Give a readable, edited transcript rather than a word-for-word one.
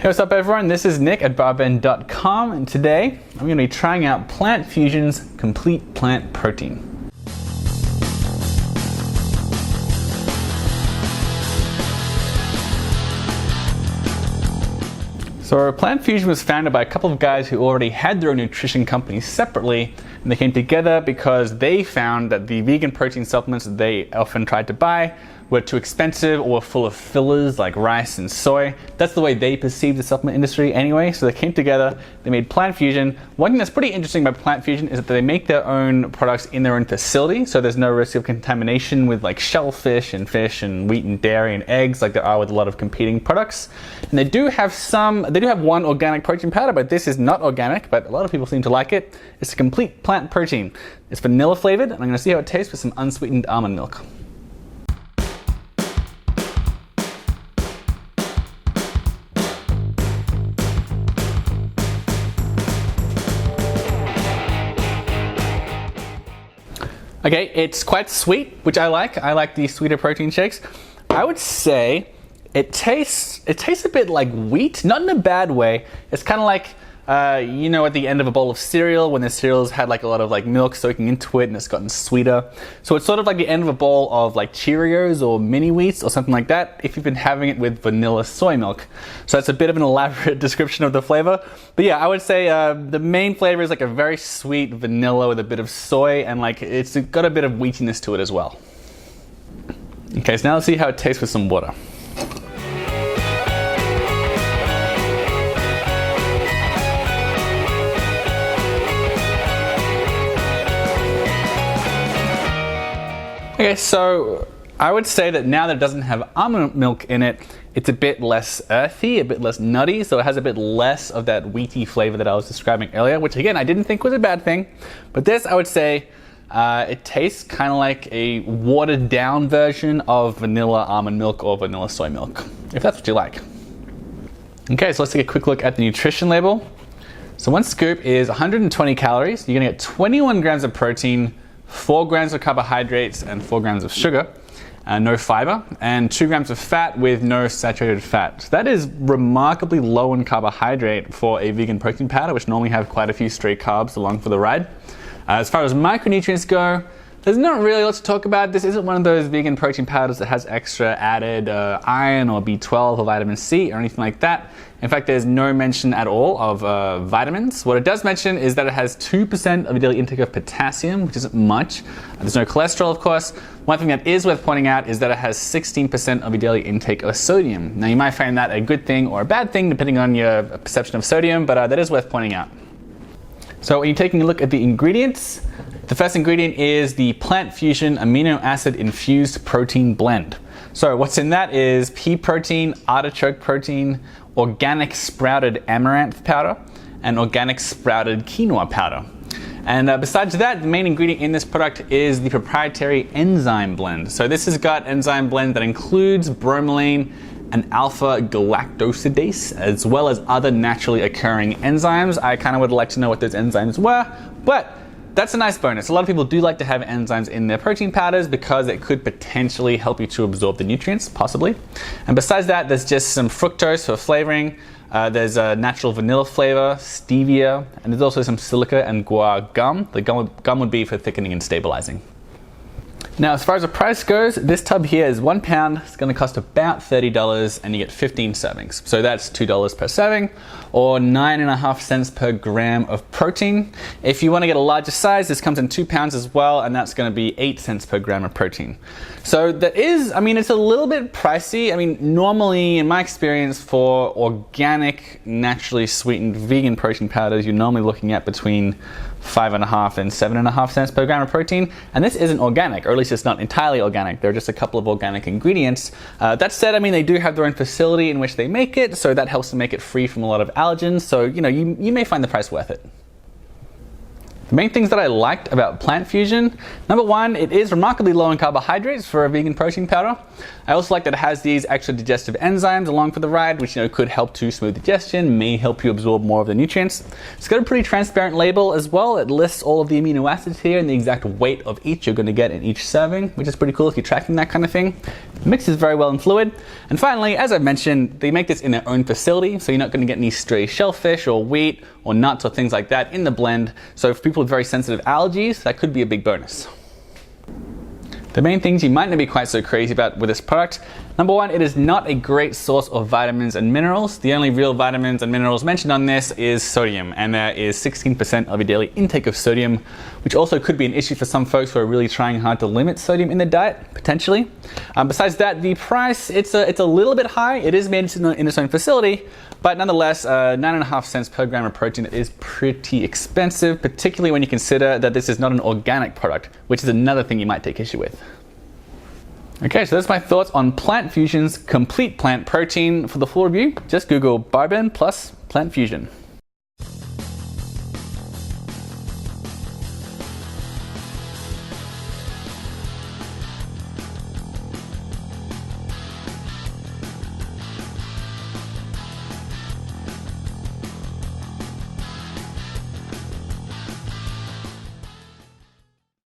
Hey, what's up everyone? This is Nick at BarBend.com, and today I'm going to be trying out PlantFusion's Complete Plant Protein. So PlantFusion was founded by a couple of guys who already had their own nutrition companies separately, and they came together because they found that the vegan protein supplements that they often tried to buy were too expensive or were full of fillers like rice and soy. That's the way they perceived the supplement industry anyway, so they came together, they made PlantFusion. One thing that's pretty interesting about PlantFusion is that they make their own products in their own facility, so there's no risk of contamination with like shellfish and fish and wheat and dairy and eggs like there are with a lot of competing products. And they do have one organic protein powder, but this is not organic, but a lot of people seem to like it. It's a complete plant protein. It's vanilla flavored, and I'm gonna see how it tastes with some unsweetened almond milk. Okay, it's quite sweet, which I like. I like these sweeter protein shakes. I would say it tastes a bit like wheat, not in a bad way. It's kind of like, you know, at the end of a bowl of cereal when the cereal's had like a lot of like milk soaking into it and it's gotten sweeter. So it's sort of like the end of a bowl of like Cheerios or mini wheats or something like that if you've been having it with vanilla soy milk. So that's a bit of an elaborate description of the flavor. But yeah, I would say the main flavor is like a very sweet vanilla with a bit of soy, and like it's got a bit of wheatiness to it as well. Okay, so now let's see how it tastes with some water. Okay, so I would say that now that it doesn't have almond milk in it, it's a bit less earthy, a bit less nutty, so it has a bit less of that wheaty flavor that I was describing earlier, which again, I didn't think was a bad thing. But this, I would say, it tastes kind of like a watered down version of vanilla almond milk or vanilla soy milk, if that's what you like. Okay, so let's take a quick look at the nutrition label. So one scoop is 120 calories. You're gonna get 21 grams of protein, 4 grams of carbohydrates and 4 grams of sugar, no fiber, and 2 grams of fat with no saturated fat. So that is remarkably low in carbohydrate for a vegan protein powder, which normally have quite a few stray carbs along for the ride. As far as micronutrients go, there's not really a lot to talk about. This isn't one of those vegan protein powders that has extra added iron or B12 or vitamin C or anything like that. In fact, there's no mention at all of vitamins. What it does mention is that it has 2% of your daily intake of potassium, which isn't much. There's no cholesterol, of course. One thing that is worth pointing out is that it has 16% of your daily intake of sodium. Now, you might find that a good thing or a bad thing, depending on your perception of sodium, but that is worth pointing out. So when you're taking a look at the ingredients, the first ingredient is the PlantFusion amino acid infused protein blend. So what's in that is pea protein, artichoke protein, organic sprouted amaranth powder, and organic sprouted quinoa powder. And besides that, the main ingredient in this product is the proprietary enzyme blend. So this has got enzyme blend that includes bromelain and alpha galactosidase, as well as other naturally occurring enzymes. I kind of would like to know what those enzymes were, but that's a nice bonus. A lot of people do like to have enzymes in their protein powders because it could potentially help you to absorb the nutrients, possibly. And besides that, there's just some fructose for flavoring. There's a natural vanilla flavor, stevia, and there's also some silica and guar gum. The gum would be for thickening and stabilizing. Now, as far as the price goes, this tub here is 1 pound. It's going to cost about $30, and you get 15 servings. So that's $2 per serving, or 9.5 cents per gram of protein. If you want to get a larger size, this comes in 2 pounds as well, and that's going to be 8 cents per gram of protein. So that is, I mean, it's a little bit pricey. I mean, normally, in my experience, for organic, naturally sweetened vegan protein powders, you're normally looking at between 5.5 and 7.5 cents per gram of protein, and this isn't organic, or at least it's not entirely organic. There are just a couple of organic ingredients. That said, I mean, they do have their own facility in which they make it, so that helps to make it free from a lot of allergens. So, you know, you may find the price worth it. The main things that I liked about PlantFusion, number one, it is remarkably low in carbohydrates for a vegan protein powder. I also like that it has these extra digestive enzymes along for the ride, which could help to smooth digestion, may help you absorb more of the nutrients. It's got a pretty transparent label as well. It lists all of the amino acids here and the exact weight of each you're going to get in each serving, which is pretty cool if you're tracking that kind of thing. It mixes very well in fluid. And finally, as I've mentioned, they make this in their own facility, so you're not going to get any stray shellfish or wheat or nuts or things like that in the blend. So for people with very sensitive allergies, that could be a big bonus. The main things you might not be quite so crazy about with this product. Number one, it is not a great source of vitamins and minerals. The only real vitamins and minerals mentioned on this is sodium, and there is 16% of your daily intake of sodium, which also could be an issue for some folks who are really trying hard to limit sodium in their diet, potentially. Besides that, the price, it's a little bit high. It is made in its own facility, but nonetheless, 9.5 cents per gram of protein is pretty expensive, particularly when you consider that this is not an organic product, which is another thing you might take issue with. Okay, so that's my thoughts on PlantFusion's Complete Plant Protein. For the full review, just Google BarBend plus PlantFusion.